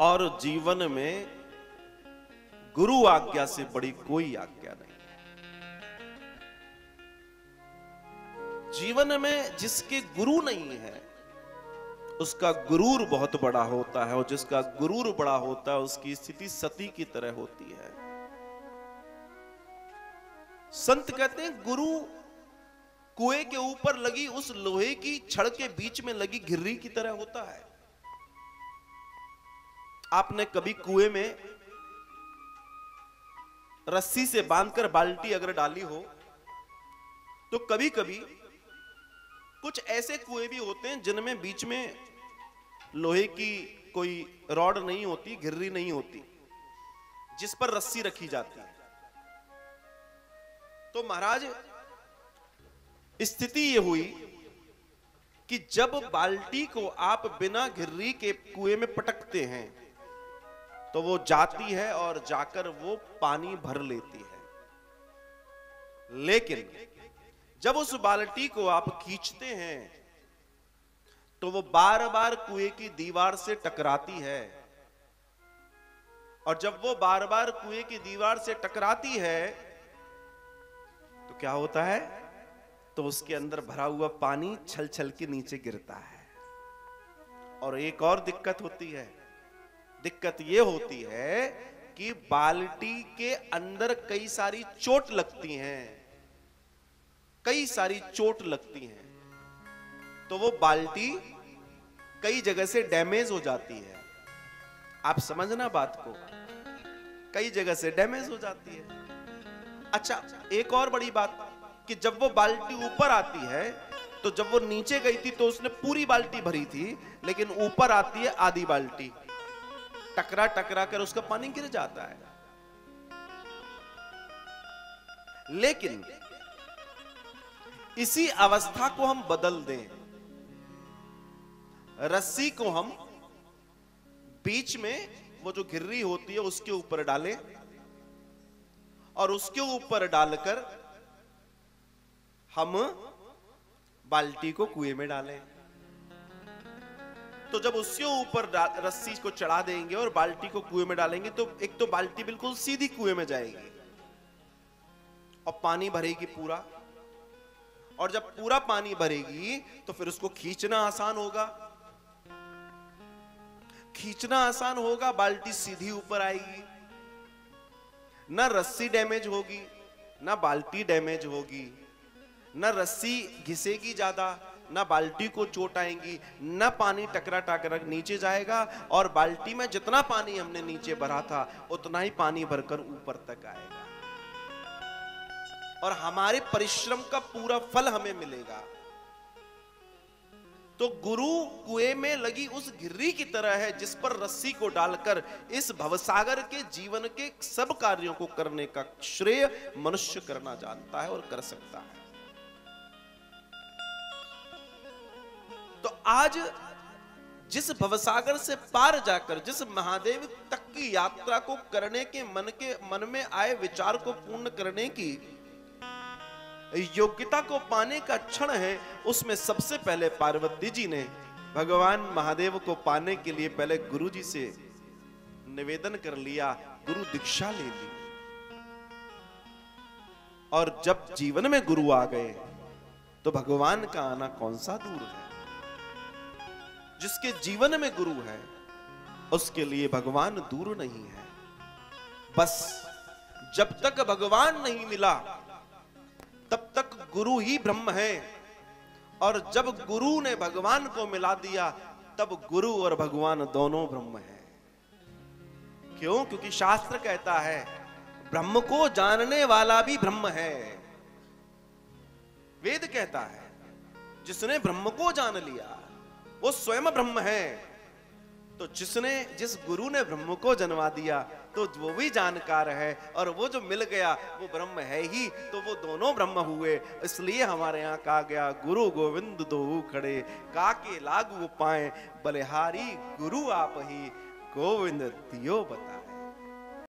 और जीवन में गुरु आज्ञा से बड़ी कोई आज्ञा नहीं। जीवन में जिसके गुरु नहीं है उसका गुरूर बहुत बड़ा होता है, और जिसका गुरूर बड़ा होता है उसकी स्थिति सती की तरह होती है। संत कहते हैं गुरु कुएं के ऊपर लगी उस लोहे की छड़ के बीच में लगी घिर्री की तरह होता है। आपने कभी कुएं में रस्सी से बांधकर बाल्टी अगर डाली हो तो कभी कभी कुछ ऐसे कुएं भी होते हैं जिनमें बीच में लोहे की कोई रॉड नहीं होती, घिर्री नहीं होती, जिस पर रस्सी रखी जाती है। तो महाराज स्थिति यह हुई कि जब बाल्टी को आप बिना घिर्री के कुएं में पटकते हैं तो वो जाती है और जाकर वो पानी भर लेती है, लेकिन जब उस बाल्टी को आप खींचते हैं तो वो बार बार कुएं की दीवार से टकराती है, और जब वो बार बार कुएं की दीवार से टकराती है तो क्या होता है, तो उसके अंदर भरा हुआ पानी छल छल के नीचे गिरता है। और एक और दिक्कत होती है, दिक्कत ये होती है कि बाल्टी के अंदर कई सारी चोट लगती हैं, कई सारी चोट लगती हैं, तो वो बाल्टी कई जगह से डैमेज हो जाती है। आप समझना बात को, कई जगह से डैमेज हो जाती है। अच्छा, एक और बड़ी बात कि जब वो बाल्टी ऊपर आती है तो जब वो नीचे गई थी तो उसने पूरी बाल्टी भरी थी, लेकिन ऊपर आती है आधी बाल्टी, टकरा टकरा कर उसका पानी गिर जाता है। लेकिन इसी अवस्था को हम बदल दें, रस्सी को हम बीच में वो जो घिर्री होती है उसके ऊपर डालें और उसके ऊपर डालकर हम बाल्टी को कुएं में डालें, तो जब उसके ऊपर रस्सी को चढ़ा देंगे और बाल्टी को कुएं में डालेंगे तो एक तो बाल्टी बिल्कुल सीधी कुएं में जाएगी और पानी भरेगी पूरा, और जब पूरा पानी भरेगी तो फिर उसको खींचना आसान होगा, खींचना आसान होगा, बाल्टी सीधी ऊपर आएगी, ना रस्सी डैमेज होगी ना बाल्टी डैमेज होगी, ना रस्सी घिसेगी ज्यादा ना बाल्टी को चोट आएंगी, ना पानी टकरा टकरा नीचे जाएगा, और बाल्टी में जितना पानी हमने नीचे भरा था उतना ही पानी भरकर ऊपर तक आएगा और हमारे परिश्रम का पूरा फल हमें मिलेगा। तो गुरु कुएं में लगी उस घिर्री की तरह है जिस पर रस्सी को डालकर इस भवसागर के जीवन के सब कार्यों को करने का श्रेय मनुष्य करना जानता है और कर सकता है। तो आज जिस भवसागर से पार जाकर जिस महादेव तक की यात्रा को करने के मन में आए विचार को पूर्ण करने की योग्यता को पाने का क्षण है, उसमें सबसे पहले पार्वती जी ने भगवान महादेव को पाने के लिए पहले गुरु जी से निवेदन कर लिया, गुरु दीक्षा ले ली। और जब जीवन में गुरु आ गए तो भगवान का आना कौन सा दूर है। जिसके जीवन में गुरु है उसके लिए भगवान दूर नहीं है। बस जब तक भगवान नहीं मिला तब तक गुरु ही ब्रह्म है, और जब गुरु ने भगवान को मिला दिया तब गुरु और भगवान दोनों ब्रह्म है। क्यों? क्योंकि शास्त्र कहता है ब्रह्म को जानने वाला भी ब्रह्म है। वेद कहता है जिसने ब्रह्म को जान लिया वो स्वयं ब्रह्म है। तो जिस गुरु ने ब्रह्म को जन्मा दिया तो वो भी जानकार है, और वो जो मिल गया वो ब्रह्म है ही, तो वो दोनों ब्रह्म हुए। इसलिए हमारे यहाँ कहा गया गुरु गोविंद दो खड़े, काके लागू पाए बलिहारी गुरु आप ही गोविंद दियो बता।